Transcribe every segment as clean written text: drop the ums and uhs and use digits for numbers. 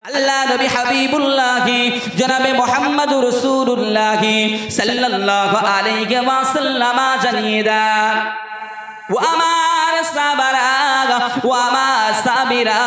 আল্লাহ নবী হাবিবুল্লাহ জনাবে মুহাম্মদুর রাসূলুল্লাহ সাল্লাল্লাহু আলাইহি ওয়াসাল্লাম জানিয়ে দেন ও আমার সাহাবারা ও আমার সাবিরা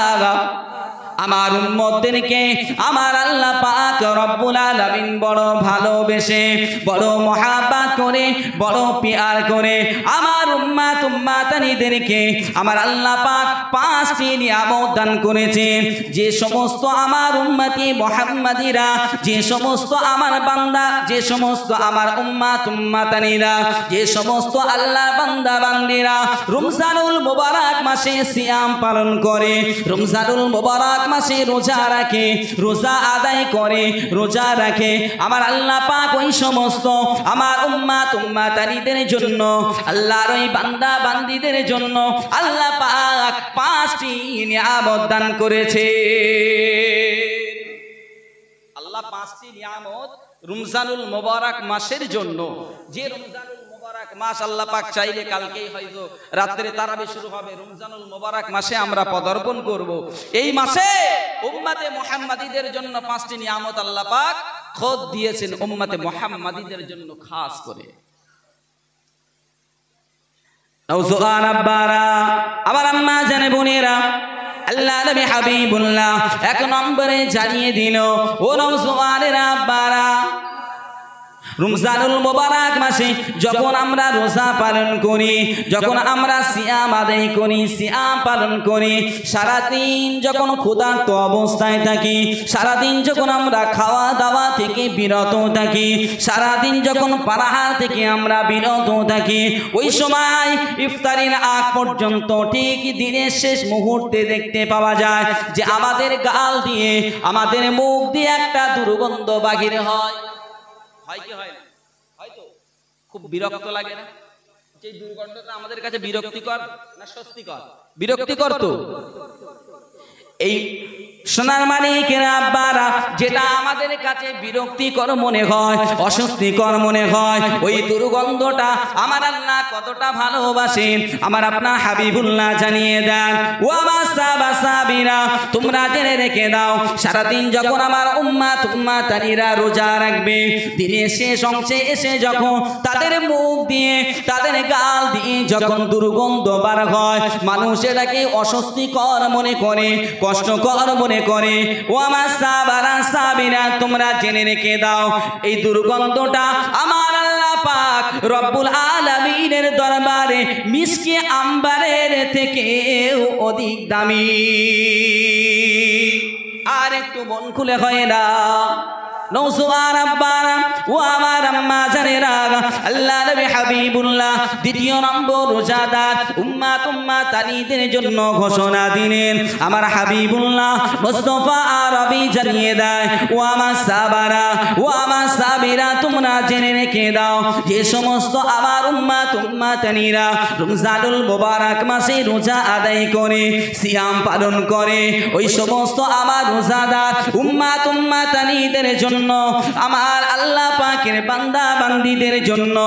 আমার উম্মতদেরকে আমার আল্লাহ পাক রব্বুল আলামিন বড় ভালোবেসে বড় মহব্বত করে বড় পিয়ার করে আমার উম্মাতানিদেরকে আমার আল্লাহ পাক পাঁচটি নিয়ামত দান করেছেন। যে সমস্ত আমার উম্মতি মুহাম্মাদিরা, যে সমস্ত আমার বান্দা, যে সমস্ত আমার উম্মাতানিরা, যে সমস্ত আল্লাহ বান্দা বান্দিরা রমজানুল মুবারক মাসে সিয়াম পালন করে, রমজানুল মুবারক মাসে রোজা রাখে, রোজা আদায় করে, রোজা রাখে, আমার আল্লাহ পাক ওই সমস্ত আমার উম্মাতানিদের জন্য, আল্লাহর ওই বান্দা বান্দীদের জন্য আল্লাহ পাক পাঁচটি নিয়ামত দান করেছে। আল্লাহ পাঁচটি নিয়ামত রমজানুল মুবারক মাসের জন্য, যে রমজানুল মুবারক মাস আল্লাহ পাক চাইলে কালকেই হয়তো রাত্রে তারাবি শুরু হবে, রমজানুল মুবারক মাসে আমরা পদার্পণ করব। এই মাসে উম্মতে মুহাম্মাদীদের জন্য পাঁচটি নিয়ামত আল্লাহ পাক খোদ দিয়েছেন উম্মতে মুহাম্মাদীদের জন্য খাস করে। নওজোয়ান আব্বারা, আবার আম্মা জানে বোনেরা, আল্লাহ নবী হাবিবুল্লাহ এক নম্বরে জানিয়ে দিল ও নওজোয়ানেরা আব্বারা, রমজানুল মুবারক মাসে যখন আমরা রোজা পালন করি, যখন আমরা সিয়াম আদায় করি, সিয়াম পালন করি, সারাদিন যখন ক্ষুধার্ত অবস্থায় থাকি, সারাদিন যখন আমরা খাওয়া দাওয়া থেকে বিরত থাকি, সারাদিন যখন পানাহার থেকে আমরা বিরত থাকি, ওই সময় ইফতারির আগ পর্যন্ত ঠিক দিনের শেষ মুহূর্তে দেখতে পাওয়া যায় যে আমাদের গাল দিয়ে, আমাদের মুখ দিয়ে একটা দুর্গন্ধ বাহির হয়। হয় কি হয় না? হয়তো খুব বিরক্ত লাগে না? যে দুর্গন্ধটা আমাদের কাছে বিরক্তিকর না স্বস্তিকর? বিরক্তিকর তো। এই সোনার মানিকেরা আব্বারা, যেটা আমাদের কাছে বিরক্তিকর মনে হয়, অস্বস্তিকর মনে হয়, ওই দুর্গন্ধটা আমার আল্লাহ কতটা ভালোবাসেন আমার আপনার হাবিবুল্লাহ জানিয়ে দেন। ও আমার সাহাবারা, তোমরা জেনে রেখে দাও, সারাদিন যখন আমার উম্মাতানিরা রোজা রাখবে, দিনের শেষ অংশে এসে যখন তাদের মুখ দিয়ে, তাদের গাল দিয়ে যখন দুর্গন্ধ বার হয়, মানুষ এটাকে অস্বস্তিকর মনে করে, কষ্টকর মনে করে। ও আমার সাহাবারা সাহাবীরা, তোমরা জেনে রেখে দাও, এই দুর্গন্ধটা আমার আল্লাহ পাক রব্বুল আলামিনের দরবারে মিশকে আম্বারের থেকেও অধিক দামি। আর একটু মন খুলে হয় না নওজোয়ান আব্বারা ও আমার আম্মা জানেরা, আল্লাহ নবী হাবিবুল্লাহ দ্বিতীয় নম্বর রোজাদার উম্মাতানিদের জন্য ঘোষণা দিলেন। আমার হাবিবুল্লাহ মুস্তাফা আরবি জানিয়ে দেয়, ও আমার সাহাবারা, ও আমার সাহাবীরা, তোমরা জেনে রেখে দাও, যে সমস্ত আমার উম্মাতানিরা রমজানুল মুবারক মাসে রোজা আদায় করে, সিয়াম পালন করে, ওই সমস্ত আমার রোজাদার উম্মাতানিদের জন্য, আমার আল্লাহ পাকের বান্দা বান্দীদের জন্য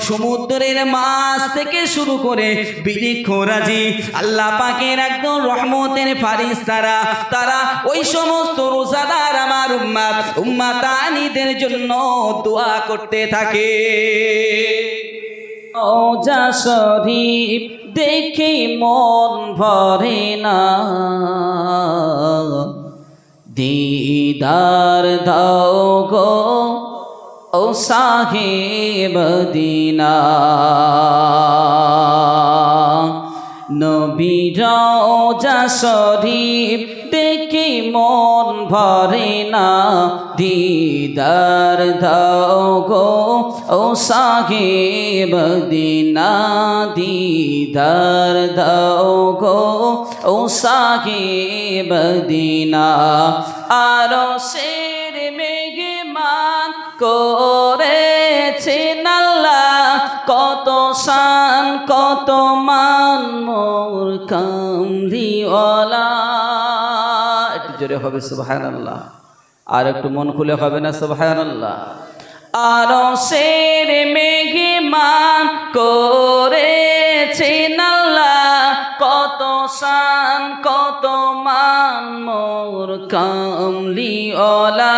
সমুদ্রের মাছ থেকে শুরু করে বৃক্ষরাজি আল্লাহ পাকের একদম রহমতের ফারিস্তারা, তারা ওই সমস্ত রোজাদার আমার উম্মাতানিদের জন্য দোয়া করতে থাকে। রোজা শরীফ দেখে মন ভরে না, দিদার দাও গো ও সাহেব মদিনা, নবীর রওজা শরীফ দেখে মন ভরে না, দিদার দাও গো ও সাহেব মদিনা, দিদার দাও গো ও সাহেব মদিনা। আরশের মেহমান করেছেন আল্লাহ, কত শান কত মান মোর কামলিওয়ালা। একটু জোরে হবে সুবহানাল্লাহ, আর একটু মন খুলে হবে না সুবহানাল্লাহ। আরশের মেহমান করেছেন আল্লাহ, কত শান কত মান মোর কামলিওয়ালা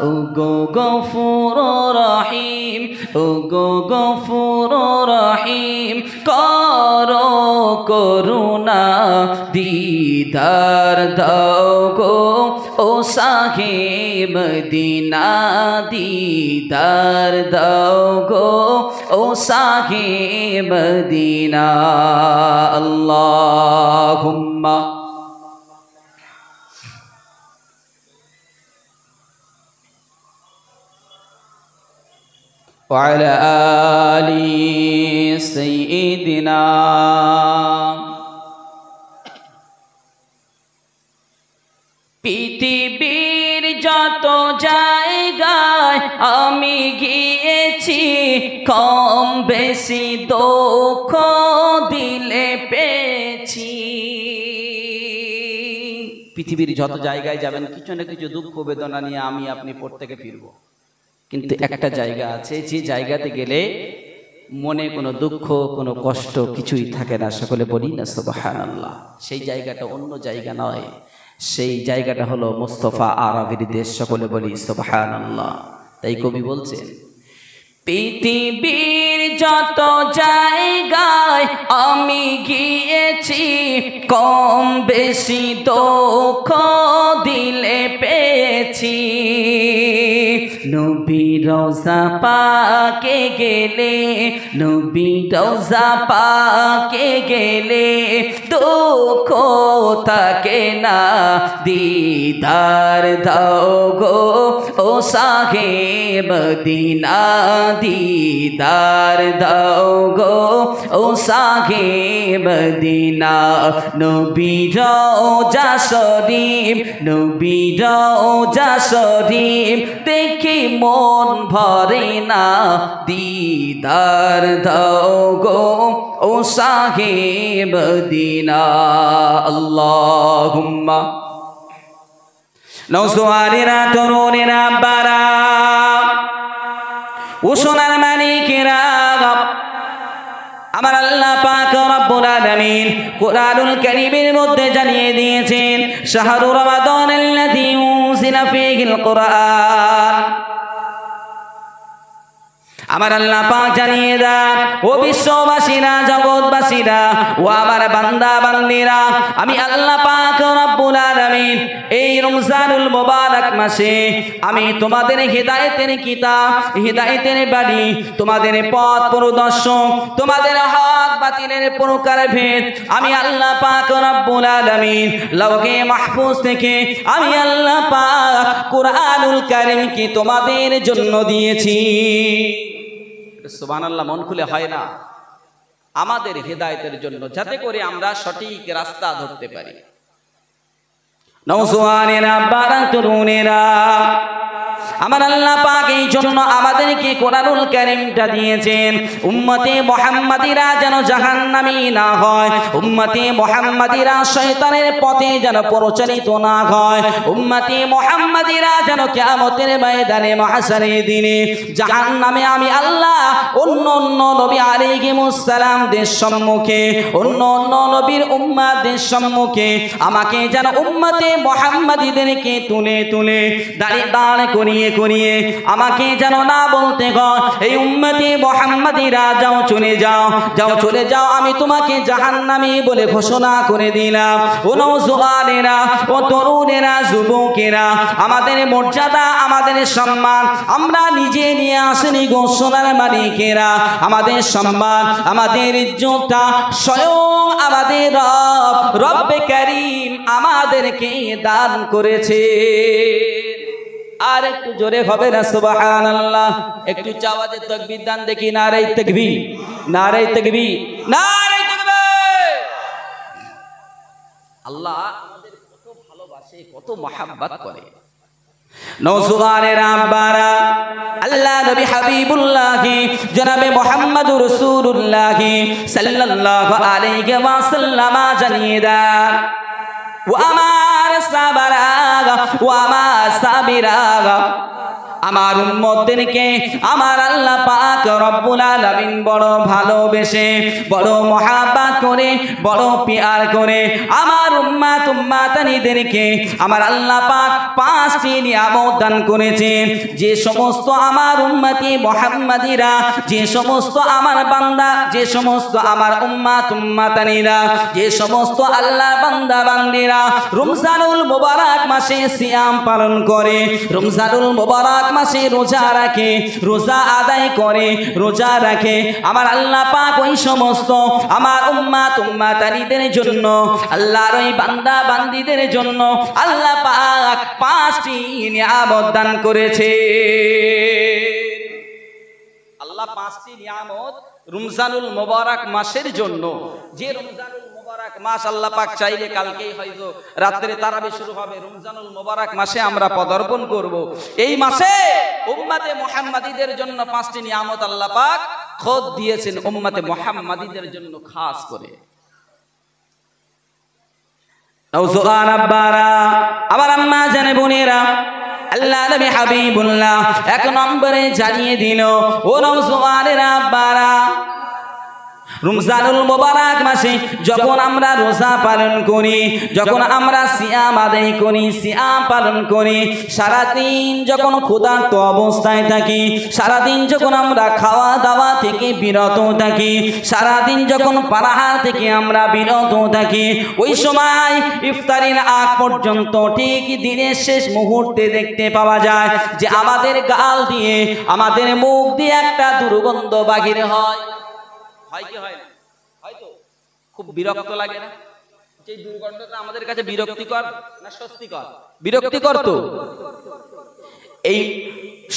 ও গো গফুর রহিম ও গো গফুর রহিম করো করুণা দিদার দাও গো ও শাহে মদিনা দিদার দাও গো ও শাহে মদিনা আল্লাহুম্মা وعلى آل سيدنا পৃথিবীর যত জায়গায় আমি গিয়েছি কম বেশি দুঃখ দিলে পেয়েছি পৃথিবীর যত জায়গায় যাবেন কিছু না কিছু দুঃখ বেদনা নিয়ে আমি আপনি প্রত্যেকে ফিরবো কিন্তু একটা জায়গা আছে যে জায়গাতে গেলে মনে কোনো দুঃখ কোনো কষ্ট কিছুই থাকে না সকলে বলি না সুবহানাল্লাহ সেই জায়গাটা অন্য জায়গা নয় সেই জায়গাটা হলো মুস্তাফা আরাবির দেশ সকলে বলি সুবহানাল্লাহ তাই কবি বলছেন পৃথিবীর যত জায়গায় আমি গিয়েছি কম বেশি দুঃখ দিলে পেয়েছি নবী রওজা পাকে গেলে নবী রওজা পাকে গেলে দুঃখ থাকে না দিদার দাও গো ও শাহে মদিনা দিদার দাও গো ও শাহে মদিনা নবী রওজা শরীফ নবী রওজা শরীফ দেখি মন ভরে না দিদার দাও গো ও শাহে মদিনা আল্লাহুম্মা নওজওয়ানেরা তরুণেরা বারা ও সোনার মানিকেরা আমার আল্লাহ পাক রব্বুল আলামিন কুরআনুল কারীমের মধ্যে জানিয়ে দিয়েছেন শাহরু রমাদানাল্লাযী উনজিলা ফীহিল কুরআন আমার আল্লাহ পাক জানিয়ে দেন ও বিশ্ববাসীরা জগৎবাসীরা ও আমার বান্দা বান্দীরা আমি আল্লাহ পাক রব্বুল আলামিন এই রমজানুল মুবারক মাসে আমি তোমাদের হিদায়াতের কিতাব হিদায়াতের বাণী তোমাদের পথ প্রদর্শক তোমাদের হক বাতিলের প্রকার ভেদ আমি আল্লাহ পাক রব্বুল আলামিন লওহে মাহফুজ থেকে আমি আল্লাহ পাক কুরআনুল কারীমকে তোমাদের জন্য দিয়েছি সুবহানাল্লাহ মন খুলে হয় না আমাদের হেদায়েতের জন্য যাতে করে আমরা সঠিক রাস্তা ধরতে পারি নওজওয়ানেরা বারা তরুণেরা আমার আল্লাহ পাক এই জন্য আমাদেরকে কোরআনুল কারীমটা দিয়েছেন উম্মতে মুহাম্মাদিরা যেন জাহান্নামী না হয় উম্মতে মুহাম্মাদিরা শয়তানের পথে যেন পরিচালিত না হয় উম্মতে মুহাম্মাদিরা যেন কিয়ামতের ময়দানে মাহশারের দিনে জাহান্নামে আমি আল্লাহ অন্য অন্য নবী আলাইহিমুস সালামদের সম্মুখে অন্য অন্য নবীর উম্মতদের সম্মুখে আমাকে যেন উম্মতে মুহাম্মাদিদেরকে তুলে তুলে দাঁড় করিয়ে করিয়ে আমাকে যেন না বলতে গো এই উম্মতি মুহাম্মাদিরা যাও চলে যাও আমি তোমাকে জাহান্নামী বলে ঘোষণা করে দিলাম ও নওজওয়ানেরা ও তরুণেরা যুবকেরা আমাদের মর্যাদা আমাদের সম্মান আমরা নিজে নিয়ে আসেনি গো সোনার মালিকেরা আমাদের সম্মান আমাদের ইজ্জতটা স্বয়ং আমাদের রব্বে কারীম আমাদেরকে দান করেছে আর একটু জোরে হবে না সুবহানাল্লাহ একটু আওয়াজে তাকবীর দান দেখি নারে তাকবীর নারে তাকবীর নারে তাকবীর আল্লাহ আমাদের কত ভালোবাসে কত মহব্বত করে নওজওয়ানেরা বারা আল্লাহ নবী হাবিবুল্লাহ জনাবে মুহাম্মদুর রাসূলুল্লাহ সাল্লাল্লাহু আলাইহি ওয়াসাল্লাম জানিয়ে দেন ও আমার সাবরা ও আমার সাবিরা আমার উম্মতদেরকে আমার আল্লাহ পাক রব্বুল আলামিন বড় ভালোবেসে, বড় মহাব্বত করে, বড় পিয়ার করে আমার উম্মাতানিদেরকে আমার আল্লাহ পাক 5টি নিয়ামত দান করেছেন। যে সমস্ত আমার উম্মতি মুহাম্মাদিরা, যে সমস্ত আমার বান্দা, যে সমস্ত আমার উম্মাতানিরা, যে সমস্ত আল্লাহর বান্দা বান্দিরা রমজানুল মুবারক মাসে সিয়াম পালন করে, রমজানুল মুবারক মাসে রোজা রাখে, রোজা আদায় করে, রোজা রাখে, আমার আল্লাহ পাক ওই সমস্ত আমার উম্মাতানিদের জন্য, আল্লাহর ওই বান্দা বান্দিদের জন্য আল্লাহ পাক 5টি নিয়ামত দান করেছে। আল্লাহ 5টি নিয়ামত রমজানুল মুবারক মাসের জন্য, যে রমজানুল মুবারক মাস আল্লাহ পাক চাইলে কালকেই হয়তো রাত্রে তারাবি শুরু হবে, রমজানুল মুবারক মাসে আমরা পদার্পণ করব। এই মাসে উম্মতে মুহাম্মাদীদের জন্য 5টি নিয়ামত আল্লাহ পাক খোদ দিয়েছেন উম্মতে মুহাম্মাদীদের জন্য খাস করে। নওজোয়ান আব্বারা, আবার আম্মা জানে বোনেরা, আল্লাহ নবী হাবিবুল্লাহ 1 নম্বরে জানিয়ে দিল, ও নওজোয়ানেরা আব্বারা, রমজানুল মুবারক মাসে যখন আমরা রোজা পালন করি, যখন আমরা সিয়াম আদায় করি, সিয়াম পালন করি, সারাদিন যখন ক্ষুধার্ত অবস্থায় থাকি, সারাদিন যখন আমরা খাওয়া দাওয়া থেকে বিরত থাকি, সারাদিন যখন পানাহার থেকে আমরা বিরত থাকি, ওই সময় ইফতারির আগ পর্যন্ত ঠিক দিনের শেষ মুহূর্তে দেখতে পাওয়া যায় যে আমাদের গাল দিয়ে, আমাদের মুখ দিয়ে একটা দুর্গন্ধ বাহির হয়। হয় কি হয় না? হয়তো খুব বিরক্ত লাগে না? যে দুর্গন্ধটা আমাদের কাছে বিরক্তিকর না স্বস্তিকর? বিরক্তিকর তো। এই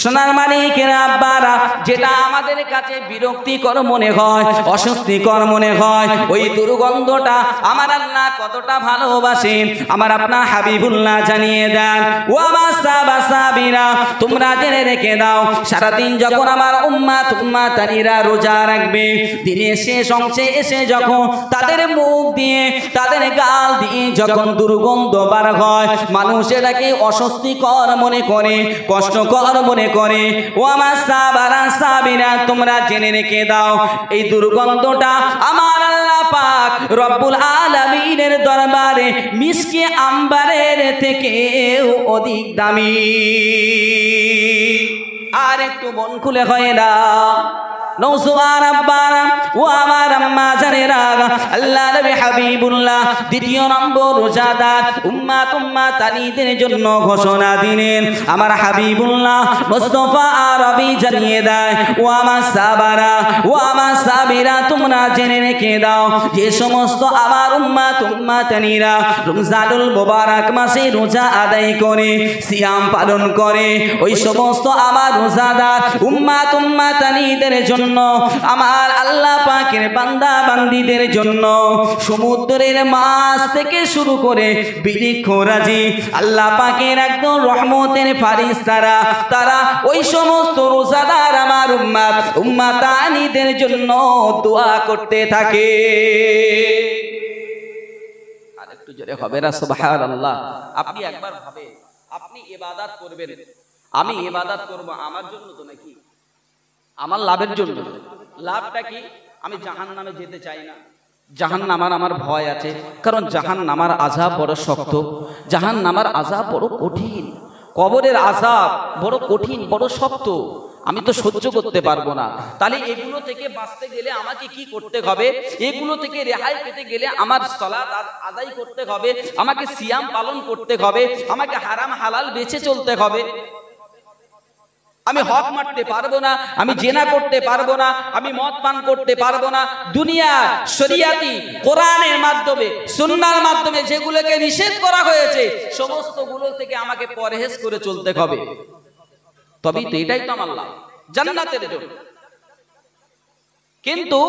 সোনার মানিকের আব্বারা, যেটা আমাদের কাছে বিরক্তিকর মনে হয়, অস্বস্তিকর মনে হয়, ওই দুর্গন্ধটা আমার আল্লাহ কতটা ভালোবাসেন আমার আপনার হাবিবুল্লাহ জানিয়ে দেন। ও আমার সাহাবারা, তোমরা জেনে রেখে দাও, সারাদিন যখন আমার উম্মাতানিরা রোজা রাখবে, দিনের শেষ অংশে এসে যখন তাদের মুখ দিয়ে, তাদের গাল দিয়ে যখন দুর্গন্ধ বার হয়, মানুষ এটাকে অস্বস্তিকর মনে করে, কষ্টকর মনে করে। ও আমার সাহাবারা, তোমরা জেনে রেখে দাও, এই দুর্গন্ধটা আমার আল্লাহ পাক রব্বুল আলামিনের দরবারে মিশকে আম্বারের থেকেও অধিক দামি। আর একটু মন খুলে হয় না নওজোয়ান আব্বারা, ও আমার আম্মা জানেরা, আল্লাহ নবী হাবিবুল্লাহ 2 নম্বর রোজাদার উম্মাতানিদের জন্য ঘোষণা দিলেন। আমার হাবিবুল্লাহ মুস্তাফা আরবি জানিয়ে দেয়, ও আমার সাহাবারা, ও আমার সাহাবীরা, তোমরা জেনে রেখে দাও, যে সমস্ত আমার উম্মাতানিরা রমজানুল মুবারক মাসে রোজা আদায় করে, সিয়াম পালন করে, ওই সমস্ত আমার রোজাদার উম্মাতানিদের জন্য, আমার আল্লাহ পাকের বান্দা বান্দীদের জন্য সমুদ্রের মাছ থেকে শুরু করে বৃক্ষরাজি আল্লাহ পাকের একদম রহমতের ফারিস্তারা, তারা ওই সমস্ত রোজাদার আমার উম্মাতানিদের জন্য দোয়া করতে থাকে। আর একটু জোরে হবে না সুবহানাল্লাহ? আপনি একবার ভাবেন, আপনি ইবাদত করবেন, আমি ইবাদত করব আমার জন্য তো নাকি? আমার লাভের জন্য। লাভটা কি? আমি জাহান্নামে যেতে চাই না, জাহান্নামার আমার ভয় আছে, কারণ জাহান্নামার আযাব বড় শক্ত, জাহান্নামার আযাব বড় কঠিন, কবরের আযাব বড় কঠিন, বড় শক্ত, আমি তো সহ্য করতে পারবো না। তাহলে এগুলো থেকে বাঁচতে গেলে আমাকে কি করতে হবে? এগুলো থেকে রেহাই পেতে গেলে আমার সালাত আদায় করতে হবে, আমাকে সিয়াম পালন করতে হবে, আমাকে হারাম হালাল বেঁচে চলতে হবে। আমি হক মারতে পারবো না, আমি জেনা করতে পারবো না, আমি মদ পান করতে পারবো না। দুনিয়া শরিয়াতি কোরআনের মাধ্যমে, সুন্নাহর মাধ্যমে যেগুলোকে নিষেধ করা হয়েছে সমস্ত গুলো থেকে আমাকে পরহেজ করে চলতে হবে। তবেই তো, এটাই তো আমার লাভ জান্নাতের জন্য। কিন্তু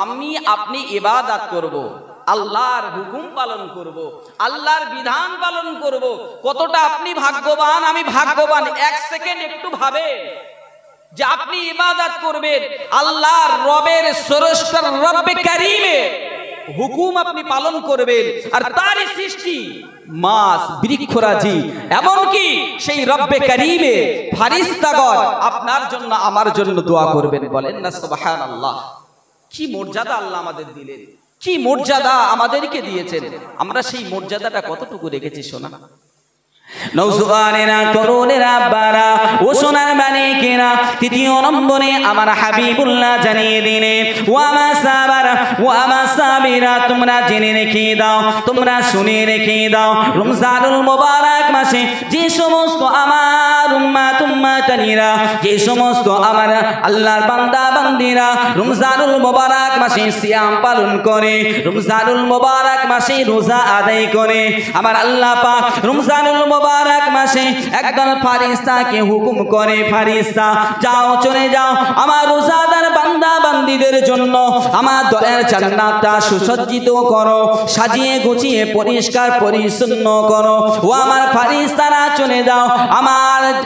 আমি আপনি ইবাদত করব, আল্লাহর হুকুম পালন করব, আল্লাহর বিধান পালন করব, কতটা আপনি ভাগ্যবান, আমি ভাগ্যবান। 1 সেকেন্ড একটু ভাবেন যে আপনি ইবাদত করবেন আল্লাহর রবের স্রষ্টার রব্বে কারীমের, হুকুম আপনি পালন করবেন। আর তারই সৃষ্টি মাছ, বৃক্ষরাজি, এমনকি সেই রব্বে কারীমে ফারিস্তাগণ আপনার জন্য আমার জন্য দোয়া করবেন। বলেন না সুবহানাল্লাহ। কি মর্যাদা আল্লাহ আমাদের দিলেন, কি মর্যাদা আমাদেরকে দিয়েছেন। আমরা সেই মর্যাদাটা কতটুকু রেখেছি শোনা? নওজোয়ানেরা, তরুণেরা, আব্বারা ও সোনার মানিকেরা, তৃতীয় নম্বরে আমার হাবিবুল্লাহ জানিয়ে দিলেন, ও আমার সাহাবারা, ও আমার সাহাবীরা, তোমরা জেনে রেখে দাও, তোমরা শুনে রেখে দাও, রমজানুল মুবারক মাসে যে সমস্ত আমার উম্মাত উম্মাতানিরা, যে সমস্ত আমার আল্লাহর বান্দা বান্দিরা রমজানুল মুবারক মাসে সিয়াম পালন করে, রমজানুল মুবারক মাসে রোজা আদায় করে, আমার আল্লাহ পাক রমজানুল মুবারক মাসে একদল ফারিস্তাকে হুকুম করে, ফারিস্তা যাও, চলে যাও, আমার রোজাদার বান্দা বান্দীদের জন্য আমার দয়ার জান্নাতটা সুসজ্জিত করো, সাজিয়ে গুছিয়ে পরিষ্কার পরিচ্ছন্ন করো। ও আমার ফারিস্তারা চলে যাও,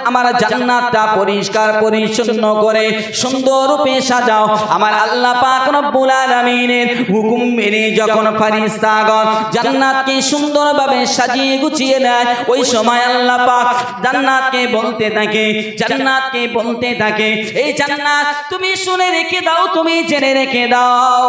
আমার জান্নাতটা পরিষ্কার পরিচ্ছন্ন করে সুন্দর রূপে সাজাও। আমার আল্লাহ পাক রব্বুল আলামিনের হুকুম মেনে যখন ফারিস্তাগণ জান্নাতকে সুন্দরভাবে সাজিয়ে গুছিয়ে নেয়, ওই সময় আল্লাহ পাক জান্নাতকে বলতে থাকে, জান্নাতকে বলতে থাকে, এই জান্নাত তুমি শুনে রেখে দাও, তুমি জেনে রেখে দাও,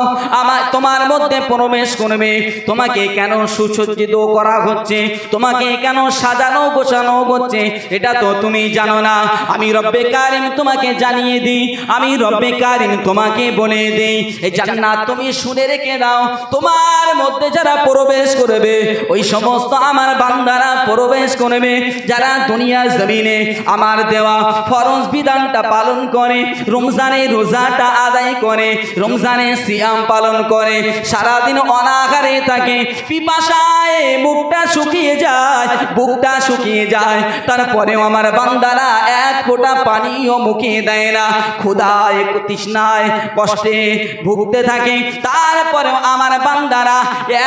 তোমার মধ্যে প্রবেশ করবে। তোমাকে কেন সুসজ্জিত করা হচ্ছে, তোমাকে কেন সাজানো গোছানো হচ্ছে, এটা তো তুমি জানো না। আমি রব্বে কারিম তোমাকে জানিয়ে দিই, আমি রব্বে কারিম তোমাকে বলে দিই, এই জান্নাত তুমি শুনে রেখে দাও। তোমার মধ্যে যারা প্রবেশ করবে, ওই সমস্ত আমার বান্দারা প্রবেশ করবে যারা দুনিয়ার জমিনে আমার দেওয়া ফরজ বিধানটা পালন করে, রমজানে রোজাটা আদায় করে, রমজানে সিয়াম পালন করে, সারাদিন অনাহারে থাকে, পিপাসায় মুখটা শুকিয়ে যায়, বুকটা শুকিয়ে যায়, তারপরেও আমার বান্দারা এক ফোঁটা পানিও মুখে দেয় না, ক্ষুধায় তৃষ্ণায় কষ্টে ভুগতে থাকে, তারপরেও আমার বান্দারা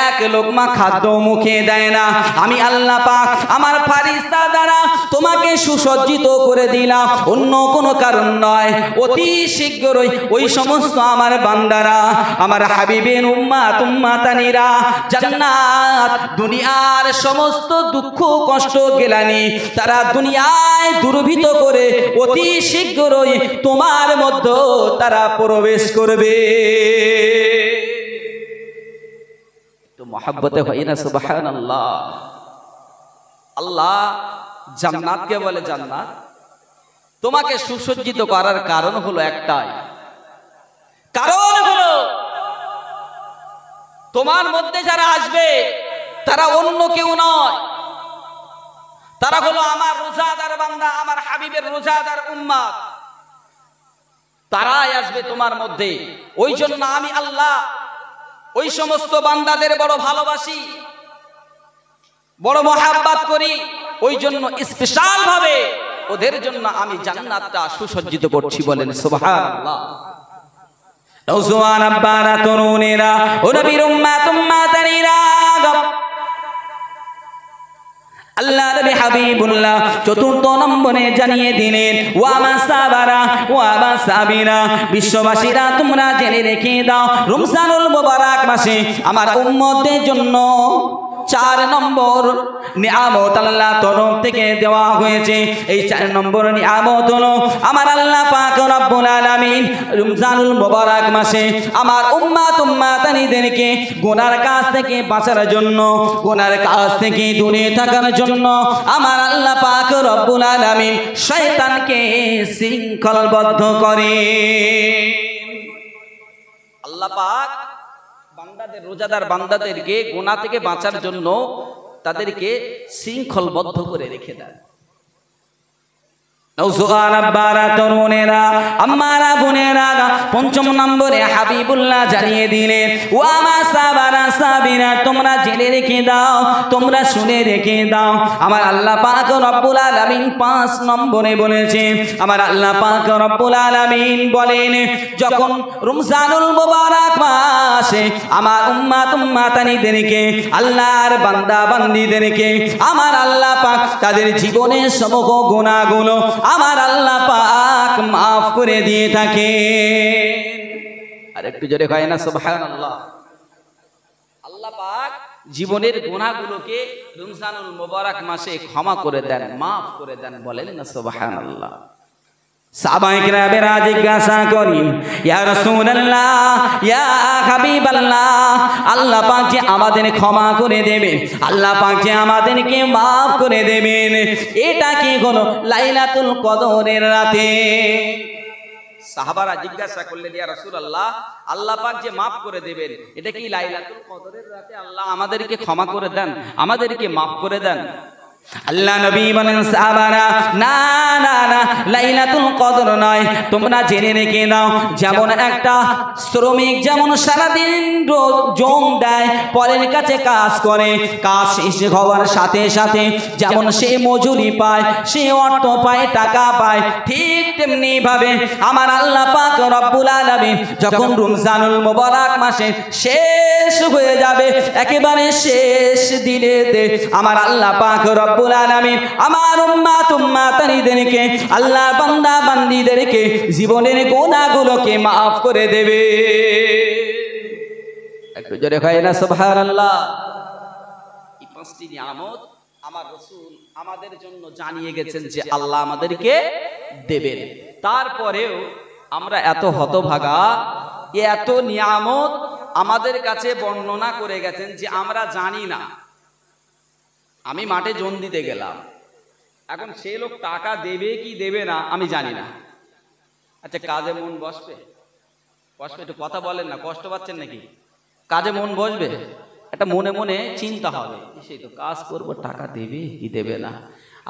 এক লোকমা খাদ্য মুখে দেয় না। আমি আল্লাহ পাক আমার ফারিস্তা দ্বারা তোমাকে সুসজ্জিত করে দিলাম, অন্য কোনো কারণ নয়। অতি শীঘ্রই ওই সমস্ত আমার বান্দারা, আমার হাবিবের উম্মাত উম্মাতানিরা জান্নাত, দুনিয়ার সমস্ত দুঃখ কষ্ট গেলানি তারা দুনিয়ায় দুর্ভিত করে অতি শীঘ্রই তোমার মধ্যে তারা প্রবেশ করবে। তো মহব্বতে হয় না সুবহানাল্লাহ। আল্লাহ জান্নাতকে বলে জান্নাত, তোমাকে সুসজ্জিত করার কারণ হলো একটাই, কারণ হলো তোমার মধ্যে যারা আসবে তারা অন্য কেউ নয়, তারা হলো আমার রোজাদার বান্দা, আমার হাবিবের রোজাদার উম্মাত, তারাই আসবে তোমার মধ্যে। ওই জন্য আমি আল্লাহ ওই সমস্ত বান্দাদের বড় ভালোবাসি, বড় মহাব্বত করি, ওই জন্য স্পেশাল ভাবে ওদের জন্য আমি জান্নাতটা সুসজ্জিত করছি। বলেন সুবহানাল্লাহ। নওজোয়ান আব্বারা, তরুণেরা, ও নবীর উম্মাত উম্মাতানিরা, আল্লাহ নবী হাবিবুল্লাহ চতুর্থ নম্বরে জানিয়ে দিলেন, ও আমার সাহাবারা, ও আমার সাহাবীরা, বিশ্ববাসীরা তোমরা জেনে রেখে দাও, রমজানুল মুবারক মাসে আমার উম্মতদের জন্য 4 নম্বর নিয়ামত আল্লাহ তরফ থেকে দেওয়া হয়েছে। এই 4 নম্বর নিয়ামত হলো আমার আল্লাহ পাক রব্বুল আলামিন রমজানুল মুবারক মাসে আমার উম্মাত উম্মাতানিদেরকে গুনার কাজ থেকে বাঁচার জন্য, গুনার কাজ থেকে দূরে থাকার জন্য আমার আল্লাহ পাক রব্বুল আলামিন শয়তানকে শৃঙ্খলবদ্ধ করে। আল্লাহ পাক বান্দাদের, রোজাদার বান্দাদেরকে গুনাহ থেকে বাঁচার জন্য তাদেরকে শৃঙ্খলবদ্ধ করে রেখে দেয়। নওজোয়ান আব্বারা, তরুণেরা, আম্মারা, বোনেরা, 5ম নম্বরে হাবিবুল্লাহ জানিয়ে দিলেন, ও আমার সাহাবারা সাহাবীরা তোমরা জেনে রেখে দাও, তোমরা শুনে রেখে দাও, আমার আল্লাহ পাক রব্বুল আলামিন 5 নম্বরে বলেছে, আমার আল্লাহ পাক রব্বুল আলামিন বলেন, যখন রমজানুল মুবারক মাসে আমার উম্মাত উম্মাতানিদেরকে, আল্লাহর বান্দা বান্দীদেরকে আমার আল্লাহ পাক তাদের জীবনের সমস্ত গুনাহগুলো আমার আল্লাহ পাক মাফ করে দিয়ে থাকে। আর একটু জোরে হয় না সুবহানাল্লাহ। জীবনের গুনাহগুলোকে রমজানুল মুবারক মাসে ক্ষমা করে দেন, মাফ করে দেন। বলেন না সুবহানাল্লাহ। সাহাবায়ে কেরামেরা জিজ্ঞাসা করেন, ইয়া রাসূলুল্লাহ, ইয়া হাবিবাল্লাহ, আল্লাহ পাক যে আমাদের ক্ষমা করে দেবেন, আল্লাহ পাক যে আমাদেরকে মাফ করে দেবেন, এটা কি হলো লাইলাতুল কদরের রাতে? সাহাবারা জিজ্ঞাসা করলেন, ইয়া রাসূলুল্লাহ, আল্লাহ পাক যে মাফ করে দেবেন, এটা কি লাইলাতুল কদরের রাতে আল্লাহ আমাদেরকে ক্ষমা করে দেন, আমাদেরকে মাফ করে দেন? আল্লাহ নবী বলেন, সাহাবারা, না না না, লাইলাতুল কদর নয়, তোমরা জেনে রেখে দাও, যেমন একটা শ্রমিক যেমন সারাদিন জং দেয়, পরের কাছে কাজ করে, কাজ শেষ হওয়ার সাথে সাথে যেমন সে মজুরি পায়, সে অর্থ পায়, টাকা পায়, ঠিক তেমনি ভাবে আমার আল্লাহ পাক রব্বুল আলামিন যখন রমজানুল মুবারক মাসে শেষ হয়ে যাবে, একেবারে শেষ দিনেতে আমার আল্লাহ পাক রব্বুল আলামিন আমার উম্মাতানিদেরকে, আল্লাহর বান্দা বান্দীদেরকে জীবনের গুনাহগুলোকে maaf করে দেবে। একটু জোরে হয় না সুবহানাল্লাহ। এই পাঁচটি নিয়ামত আমার রাসূল আমাদের জন্য জানিয়ে গেছেন যে আল্লাহ আমাদেরকে দেবেন। তারপরেও আমরা এত হতভাগা, এত নিয়ামত আমাদের কাছে বর্ণনা করে গেছেন যে আমরা জানি না। আমি মাঠে জন দিতে গেলাম, এখন সে লোক টাকা দেবে কি দেবে না আমি জানি না। আচ্ছা, কাজে মন বসবে? বসবে? একটু কথা বলেন না, কষ্ট পাচ্ছেন নাকি? কাজে মন বসবে? একটা মনে মনে চিন্তা হবে, সেই তো কাজ করবো, টাকা দেবে কি দেবে না,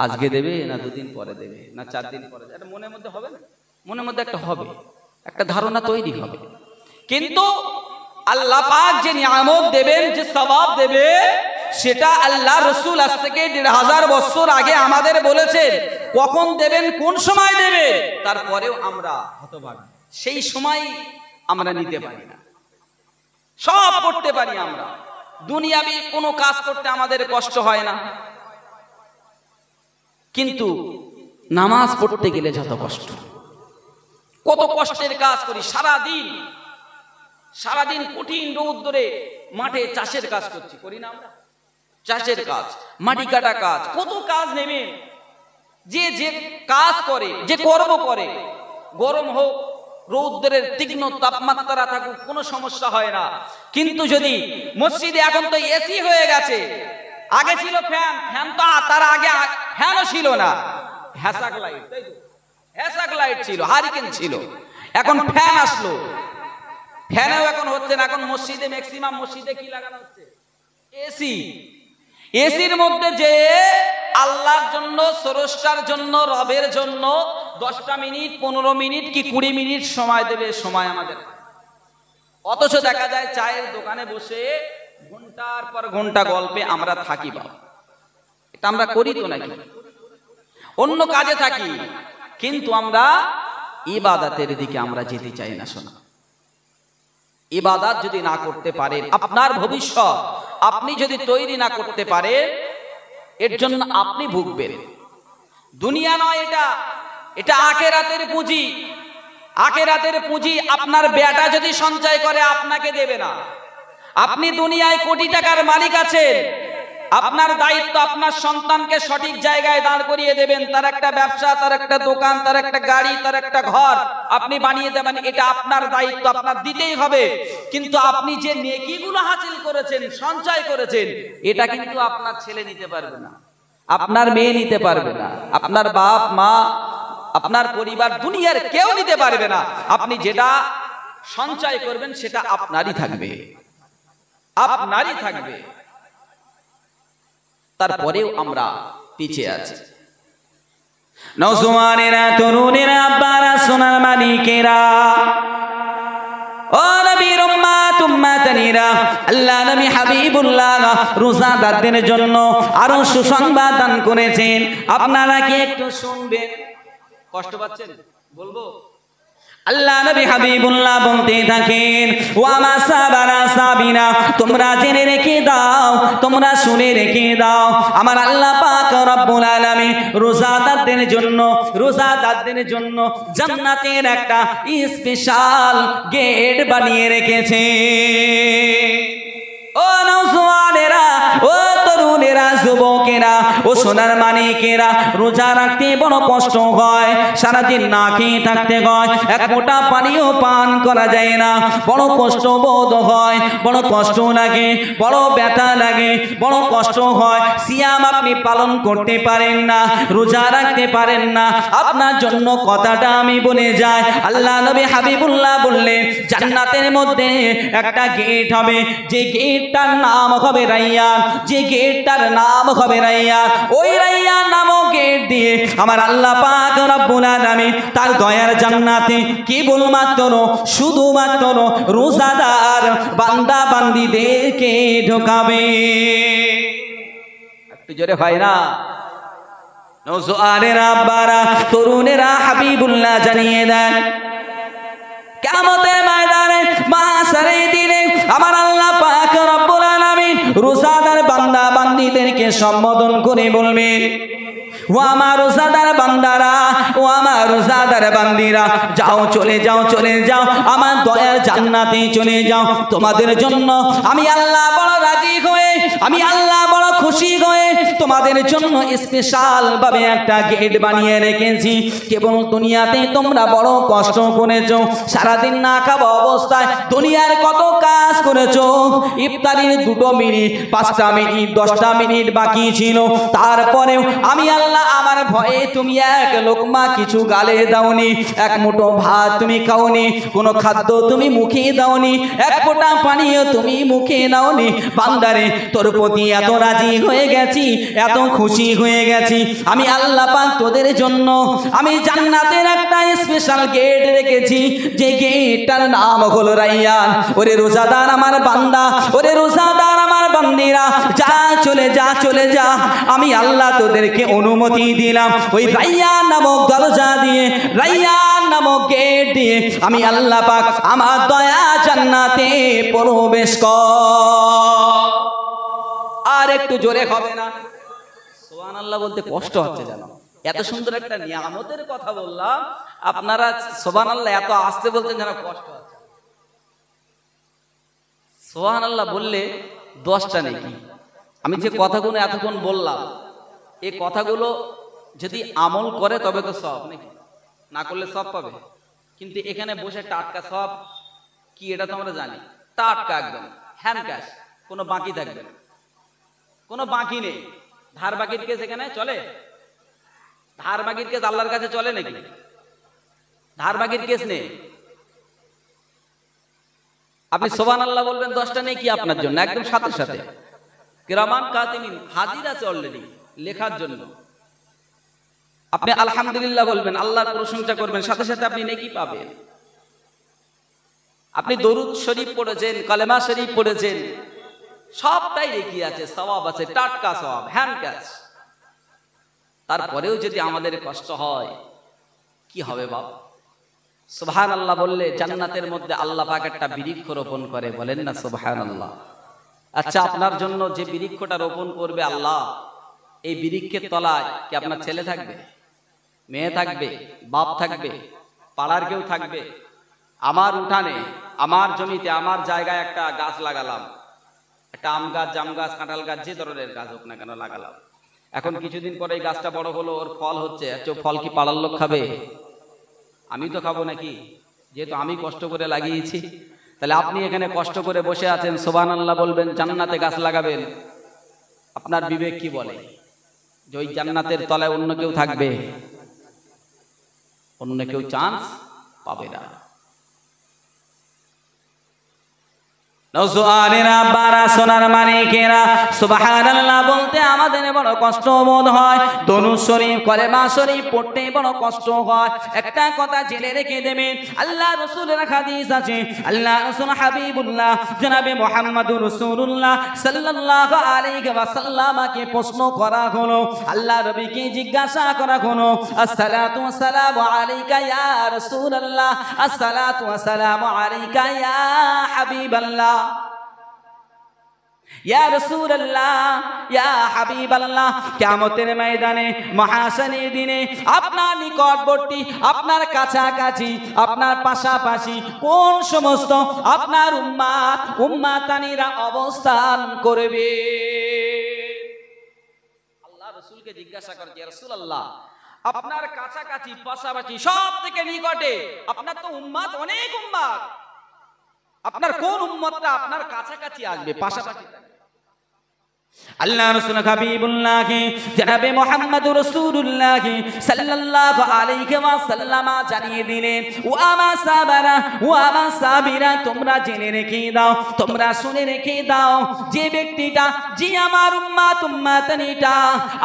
আজকে দেবে না দুদিন পরে দেবে না 4 দিন পরে দেবে, এটা মনের মধ্যে হবে না? মনের মধ্যে একটা হবে, একটা ধারণা তৈরি হবে। কিন্তু আল্লাহ পাক যে নিয়ামত দেবেন, যে সওয়াব দেবে, সেটা আল্লাহ রাসূল আজ থেকে 1500 বছর আগে আমাদের বলেছেন কখন দেবেন, কোন সময় দেবে। তারপরেও আমরা হতভাগা, সেই সময় আমরা নিতে পারি না। সব করতে পারি আমরা, দুনিয়াবি কোনো কাজ করতে আমাদের কষ্ট হয় না, কিন্তু নামাজ পড়তে গেলে যত কষ্ট, কত কষ্টের কাজ করি সারাদিন কঠিন রৌদ্রে মাঠে চাষের কাজ করছি, করি না আমরা? চাষের কাজ, মাটি কাটা কাজ, কত কাজ নেমে যে কাজ করে, যে কর্ম করে, গরম হোক, রৌদ্রের তীক্ষ্ণ তাপমাত্রা থাকুক, কোনো সমস্যা হয় না। কিন্তু যদি মসজিদে, এখন তো এসি হয়ে গেছে, আগে ছিল ফ্যান তো তার আগে ফ্যানও ছিল না, হ্যাসাক লাইট, তাই তো? হ্যাসাক লাইট ছিল, হারিকেন ছিল, এখন ফ্যান আসলো। ফ্যানেও এখন হচ্ছে না, এখন মসজিদে, ম্যাক্সিমাম মসজিদে কি লাগানো হচ্ছে? এসি। এসির মধ্যে যে আল্লাহর জন্য, স্রষ্টার জন্য, রবের জন্য 10টা মিনিট, 15 মিনিট কি 20 মিনিট সময় দেবে, সময় আমাদের। অথচ দেখা যায় চায়ের দোকানে বসে ঘন্টার পর ঘন্টা গল্পে আমরা থাকি। বাবা, এটা আমরা করি তো নাকি? অন্য কাজে থাকি, কিন্তু আমরা ইবাদতের দিকে আমরা যেতে চাই না। শোনা, ইবাদত যদি না করতে পারেন, আপনার ভবিষ্যৎ আপনি যদি তৈরি না করতে পারেন, এর জন্য আপনি ভুগবেন। দুনিয়া নয় এটা, এটা আখিরাতের পুঁজি। আখিরাতের পুঁজি আপনার বেটা যদি সঞ্চয় করে আপনাকে দেবে না। আপনি দুনিয়ায় কোটি টাকার মালিক আছেন, আপনার দায়িত্ব আপনার সন্তানকে সঠিক জায়গায় দাঁড় করিয়ে দেবেন। তার একটা ব্যবসা, তার একটা দোকান, তার একটা গাড়ি, তার একটা ঘর আপনি বানিয়ে দেবেন, এটা আপনার দায়িত্ব, আপনার দিতেই হবে। কিন্তু আপনি যে নেকিগুলো হাসিল করেছেন, সঞ্চয় করেছেন, এটা কিন্তু আপনার ছেলে নিতে পারবে না, আপনার মেয়ে নিতে পারবে না, আপনার বাপ মা, আপনার পরিবার, দুনিয়ার কেউ নিতে পারবে না। আপনি যেটা সঞ্চয় করবেন সেটা আপনারই থাকবে, আপনারই থাকবে। তারপরেও আমরা পিছিয়ে আছি। নওজওয়ানেরা, তরুণেরা, আব্বারা, সোনার মালিকেরা, ও নবীর উম্মাতানিরা, আল্লাহ নবী হাবিবুল্লাহ রোজাদারদের জন্য আরো সুসংবাদ দান করেছেন। আপনারা কি একটু শুনবেন? কষ্ট পাচ্ছেন? বলবো। আল্লাহ নবী হাবিবুল্লাহ বলতে থাকেন, ওয়া মা সাবারা সাবিনা, তোমরা জেনে রেখে দাও, তোমরা শুনে রেখে দাও, আমার আল্লাহ পাক রব্বুল আলামিন রোজাদারদের জন্য জান্নাতের একটা স্পেশাল গেট বানিয়ে রেখেছে। ও নওজওয়ান জওয়ানেরা, ও তরুণেরা, যুবকেরা, ও সোনার মানিকেরা, রোজা রাখতে বড় কষ্ট হয়, সারাদিন না খেয়ে থাকতে হয়, এক ফোঁটা পানিও পান করা যায় না, বড় কষ্ট বোধ হয়, বড় কষ্ট লাগে, বড় ব্যথা লাগে, বড় কষ্ট হয়। সিয়াম আপনি পালন করতে পারেন না, রোজা রাখতে পারেন না, আপনার জন্য কথাটা আমি বলে যাই। আল্লাহ নবী হাবিবুল্লাহ বললেন, জান্নাতের মধ্যে একটা গেট হবে, যে গেটটার নাম হবে রাইয়ান, যে গেটটার নাম হবে রাইয়ান। ওই রাইয়ান নামক গেট দিয়ে আমার আল্লাহ পাক রব্বুল আলামিন তার দয়ার জান্নাতে কেবলমাত্র শুধুমাত্র রোজাদার বান্দা বান্দীদেরকে ঢোকাবে। একটু জোরে হয় না? নওজোয়ানেরা, আব্বারা, তরুণেরা, হাবিবুল্লাহ জানিয়ে দেন, কিয়ামতের ময়দানে মাহশারের দিনে আমার আল্লাহ পাক রব্বুল আলামিন রোজাদার বান্দা বান্দীদেরকে সম্বোধন করে বলবেন, ও আমার রোজাদার বান্দারা, ও আমার রোজাদার বান্দিরা, যাও, চলে যাও, চলে যাও, আমার দয়ার জান্নাতে চলে যাও। তোমাদের জন্য আমি আল্লাহ বড় রাজি হয়ে, আমি আল্লাহ বড় খুশি হয়ে তোমাদের জন্য স্পেশাল ভাবে একটা গেট বানিয়ে রেখেছি। কেবল দুনিয়াতে তোমরা বড় কষ্ট করেছো, সারাদিন না খাওয়া অবস্থায় দুনিয়ার কত কাজ করেছো, ইফতারির 2 মিনিট, 5টা মিনিট, 10টা মিনিট বাকি ছিল, তারপরেও আমি আল্লাহ আমার ভয়ে তুমি এক লোকমা কিছু গালে দাওনি, এক মুঠো ভাত তুমি খাওনি, কোনো খাদ্য তুমি মুখে দাওনি, এক ফোঁটা পানিও তুমি মুখে নাওনি। বান্দারে, তোর প্রতি এত রাজি হয়ে গেছি, এত খুশি হয়ে গেছি, আমি আল্লাহ পাক তোদের জন্য আমি জান্নাতের একটা স্পেশাল গেট রেখেছি, যে গেটটার নাম হলো রাইয়ান। ওরে রোজাদার আমার বান্দা, ওরে রোজাদার আমার বান্দিরা, যা, চলে যা, চলে যা, আমি আল্লাহ তোদেরকে অনুমতি দিলাম। ওই রাইয়ান নামক দরজা দিয়ে, রাইয়ান নামক গেট দিয়ে আমি আল্লাহ পাক আমার দয়া জান্নাতে প্রবেশ কর। আর একটু জোরে হবে না? সুবহানাল্লাহ বলতে কষ্ট হচ্ছে জানো, এত সুন্দর একটা নিয়ামতের কথা বললাম, আপনারা সুবহানাল্লাহ এত আস্তে বলতেন যেন কষ্ট হচ্ছে। সুবহানাল্লাহ বললে 10টা নাকি, আমি যে কথাগুলো এতক্ষণ বললাম, এই কথাগুলো যদি আমল করে তবে তো সব, নাকি? না করলে সব পাবে। কিন্তু এখানে বসে টাটকা সব কি, এটা তো আমরা জানি, টাটকা একদম হ্যান্ড ক্যাশ, কোনো বাকি থাকবে না, কোনো বাকি নেই। ধার বাকির কেস এখানে চলে? ধার বাকির কেস আল্লাহর কাছে চলে নাকি? ধার বাকির কেস নেই। আপনি সুবহানাল্লাহ বলবেন 10টা নেই কি আপনার জন্য, একদম সাথে সাথে কিরামান কাতিবিন হাজির আছে অলরেডি লেখার জন্য। আপনি আলহামদুলিল্লাহ বলবেন, আল্লাহর প্রশংসা করবেন, সাথে সাথে আপনি নেকি পাবেন। আপনি দরুদ শরীফ পড়েছেন, কালেমা শরীফ পড়েছেন, সবটাই নেকি আছে, সওয়াব আছে, টাটকা সওয়াব, হ্যান্ড ক্যাশ। তারপরেও যদি আমাদের কষ্ট হয় কি হবে বাবা? সুবহানাল্লাহ বললে জান্নাতের মধ্যে আল্লাহ পাক একটা বৃক্ষ রোপণ করে, বলেন না সুবহানাল্লাহ। আচ্ছা, আপনার জন্য যে বৃক্ষটা রোপণ করবে আল্লাহ, এই বৃক্ষের তলায় কি আপনার ছেলে থাকবে, মেয়ে থাকবে, বাপ থাকবে, পাড়ার কেউ থাকবে? আমার উঠানে, আমার জমিতে, আমার জায়গায় একটা গাছ লাগালাম, একটা আম গাছ, জাম গাছ, কাঁঠাল গাছ, যে ধরনের গাছ হোক না কেন লাগালাম। এখন কিছুদিন পরে এই গাছটা বড় হলো, ওর ফল হচ্ছে, ফল কি পাড়ার লোক খাবে? আমি তো খাবো নাকি, যেহেতু আমি কষ্ট করে লাগিয়েছি। তাহলে আপনি এখানে কষ্ট করে বসে আছেন, সুবহানাল্লাহ বলবেন, জান্নাতে গাছ লাগাবেন, আপনার বিবেক কি বলে যে ওই জান্নাতের তলায় অন্য কেউ থাকবে? অন্য কেউ চান্স পাবে না। নওজোয়ানেরা, বারা, সোনার মানিকেরা, সুবহানাল্লাহ বলতে আমাদের বড় কষ্ট বোধ হয়, দরুদ শরীফ, কালেমা শরীফ পড়তে বড় কষ্ট হয়। একটা কথা জেনে রেখে দেবেন, আল্লাহ রাসূলের হাদিস আছে, আল্লাহ রাসূল হাবিবুল্লাহ জনাবে মুহাম্মদুর রাসূলুল্লাহ সাল্লাল্লাহু আলাইহি ওয়াসাল্লামকে প্রশ্ন করা হলো, আল্লাহ নবীকে জিজ্ঞাসা করা হলো, আসসালাতু ওয়াসসালামু আলাইকা ইয়া রাসূলুল্লাহ, আসসালাতু ওয়াসসালামু আলাইকা ইয়া হাবিবাল্লাহ। ইয়া রাসূলুল্লাহ, ইয়া হাবিবাল্লাহ, কিয়ামতের ময়দানে মহাশারের দিনে আপনার নিকটবর্তী, আপনার কাছাকাছি, আপনার পাশাপাশি কোন সমস্ত আপনার উম্মাতানিরা অবস্থান করবে? আল্লাহ রাসূলকে জিজ্ঞাসা করে, ইয়া রাসূলুল্লাহ, আপনার কাছাকাছি পাশাপাশি সব থেকে নিকটে আপনার তো উম্মত, অনেক উম্মত, আপনার কোন উম্মতটা আপনার কাছাকাছি আসবে, পাশাপাশি? আল্লাহ রাসূল হাবিবুল্লাহ জনাবে মুহাম্মদুর রাসূলুল্লাহ সাল্লাল্লাহু আলাইহি ওয়াসাল্লাম জানিয়ে দিলেন, ওয়া মা সাবারা ওয়া মা সাবিরা, তোমরা জেনে রেখে দাও, তোমরা শুনে রেখে দাও, যে ব্যক্তিটা, যে আমার উম্মাতানিটা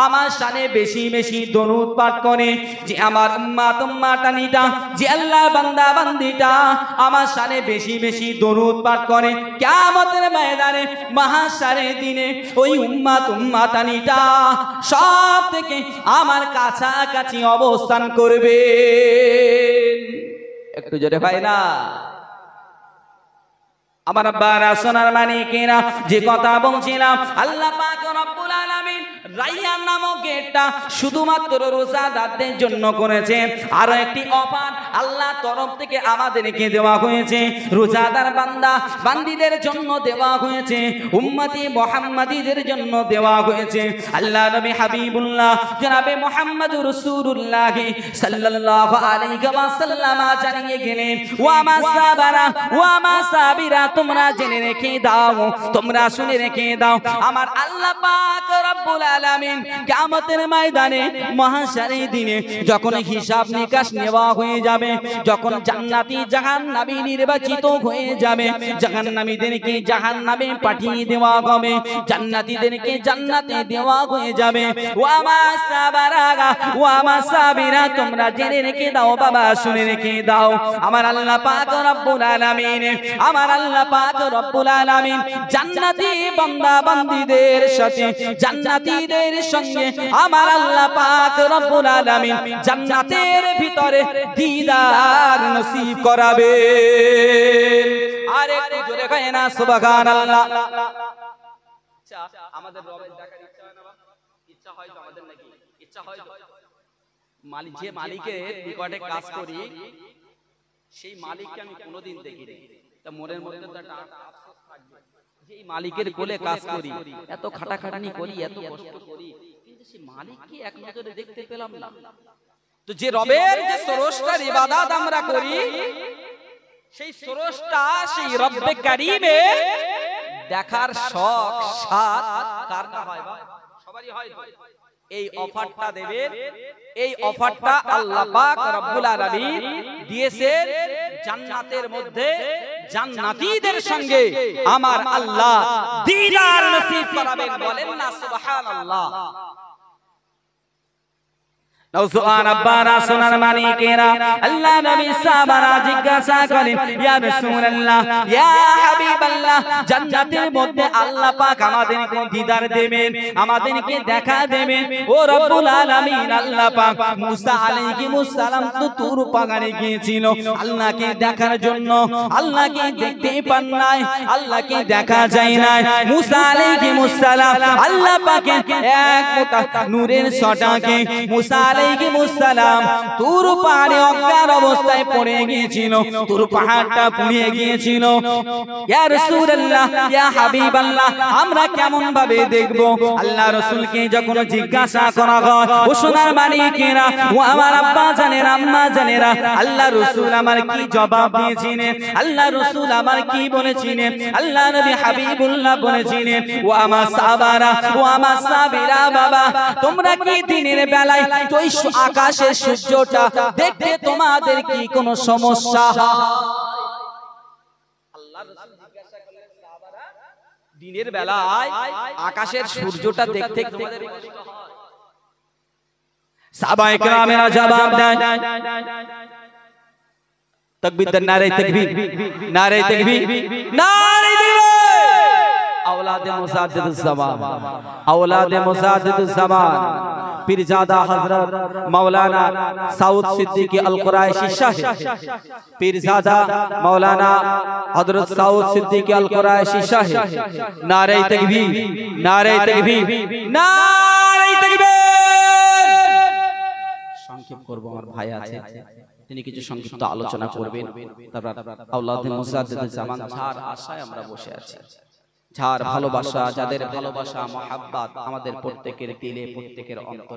আমার শানে বেশি বেশি দরুদ পাঠ করে, যে আমার উম্মাতানিটা, যে আল্লাহ বান্দা বান্দিটা আমার শানে বেশি বেশি দরুদ পাঠ করে, কিয়ামতের ময়দানে মাহশারের দিনে ওই উম্মাতানিটা সব থেকে আমার কাছাকাছি অবস্থান করবে। একটু জোরে ভাই না আমার আব্বারা, সোনার মানিকেরা, যে কথা বলছিলাম, আল্লাহ পাক রব্বুল আলামিন রাইয়ান নামক গেটটা শুধুমাত্র রোজাদারদের জন্য করেছেন। আরো একটি অফার আল্লাহ তরফ থেকে আমাদেরকে দেওয়া হয়েছে, রোজাদার বান্দা বান্দীদের জন্য দেওয়া হয়েছে, উম্মতি মুহাম্মাদীদের জন্য দেওয়া হয়েছে। আল্লাহ নবী হাবিবুল্লাহ জনাবে মুহাম্মদুর রাসূলুল্লাহ সাল্লাল্লাহু আলাইহি ওয়াসাল্লাম জানিয়ে গেলেন, ওয়া মা সাবারা ওয়া মা সাবিরা, তোমরা জেনে রেখে দাও, তোমরা শুনে রেখে দাও, আমার আল্লাহ পাক রব্বুল আলামিন কিয়ামতের ময়দানে মহাশারের দিনে যখন হিসাব নিকাশ নেওয়া হয়ে যাবে, যখন জান্নাতি জাহান্নামী নির্বাচিত হয়ে যাবে, জাহান্নামীদেরকে জাহান্নামে পাঠিয়ে দেওয়া হবে, জান্নাতীদেরকে জান্নাতে দেওয়া হয়ে যাবে। ওয়া মা সাবারা ওয়া মা সাবিরা, তোমরা জেনে রেখে দাও বাবা, শুনে রেখে দাও, আমার আল্লাহ পাক রব্বুল আলামিন, আমার আল্লাহ পাক রব্বুল আলামিন জান্নাতি বান্দা বান্দীদের সাথে, জান্নাতীদের সঙ্গে আমার আল্লাহ পাক রব্বুল আলামিন জান্নাতের ভিতরে দিদার নসিব করাবে। আর একটু জোরে কয় না সুবহানাল্লাহ। আচ্ছা, আমাদের রবের দেখার ইচ্ছা হয় না? ইচ্ছা হয় তো আমাদের, নাকি ইচ্ছা হয়? মালিক, যে মালিকের নিকটে কাজ করি, সেই মালিককে আমি কোনোদিন দেখিনি, তা মনের মধ্যে তো একটা আফসোস থাকবে যে এই মালিকের কোলে কাজ করি, এত খাটাখাটনি করি, এত কষ্ট করি, কিন্তু সেই মালিককে এক নজরে দেখতে পেলাম না। তো যে রবের, যে স্রষ্টার ইবাদত আমরা করি, সেই স্রষ্টা, সেই রব্বে কারীমে দেখার শখ সাধ কার না হয়? সবারই হয়। এই অফারটা দেবেন, এই অফারটা আল্লাহ পাক রব্বুল আলামিন দিয়েছেন জান্নাতের মধ্যে জান্নাতীদের সঙ্গে আমার আল্লাহ দিদার নসিব করাবেন। বলেন না সুবহানাল্লাহ। নওজোয়ান আব্বারা, সোনার মানিকেরা, আল্লাহ নবী সাহাবারা জিজ্ঞাসা করেন, ইয়া রাসূলুল্লাহ, ইয়া হাবিবাল্লাহ, জান্নাতের মধ্যে আল্লাহ পাক আমাদেরকে দিদার দেবেন, আমাদেরকে দেখা দেবেন। ও রব্বুল আলামিন, আল্লাহ পাক মুসা আলাইহিস সালাম তো তুর পাহাড়ে গিয়েছিল আল্লাহকে দেখার জন্য, আল্লাহকে দেখতে পান নাই, আল্লাহকে দেখা যায় না। মুসা আলাইহিস সালাম আল্লাহ পাকের এক মোটা নূরের ছটাকে মুসা সালাম তুর পাহাড়ে অজ্ঞান অবস্থায় পড়ে গিয়েছিল, তুর পাহাড়টা পুড়িয়ে গিয়েছিল। ইয়া রাসূলুল্লাহ, ইয়া হাবিবাল্লাহ, আমরা কেমন ভাবে দেখব? আল্লাহ রাসূলকে যখন জিজ্ঞাসা করা হয়, ও সোনার মানিকেরা, ও আমার আব্বা জানেরা, আম্মা জানেরা, আল্লাহ রাসূল আমার কি জবাব দিয়েছিলেন? আল্লাহ রাসূল আমার কি বলেছিলেন? আল্লাহ নবী হাবিবুল্লাহ বলেছিলেন, ও আমার সাহাবারা, ও আমার সাবিরা, বাবা তোমরা কি দিনের বেলায় ওই আকাশের সূর্যটা দেখতে তোমাদের কি কোনো সমস্যা হয়? আল্লাহ রাসূল জিজ্ঞাসা করলেন, সাহাবারা দিনের বেলায় আকাশের সূর্যটা দেখতে তোমাদের কষ্ট হয়? সাহাবায়ে কেরামেরা জবাব দেন, তাকবীর দেন, নারে তাকবীর, নারে তাকবীর, নারে তাকবীর। औलाद मुजाद्दिदुज़्ज़मान, औलाद मुजाद्दिदुज़्ज़मान, पीरजादा हजरत मौलाना साउद सिद्दीकी अल कुरैशी साहिब, पीरजादा मौलाना हजरत साउद सिद्दीकी अल कुरैशी साहिब। नारे तकबीर, नारे तकबीर, नारे तकबीर। সংক্ষেপ করব, আমার ভাই আছে, তিনি কিছু সংক্ষিপ্ত আলোচনা করবেন। তারপর আওলাদে মুজাদ্দিদুজ্জামান যার আশায় আমরা বসে আছি, যার ভালোবাসা, যাদের ভালোবাসা মহাব্বত আমাদের প্রত্যেকের দিলে, প্রত্যেকের অন্তরে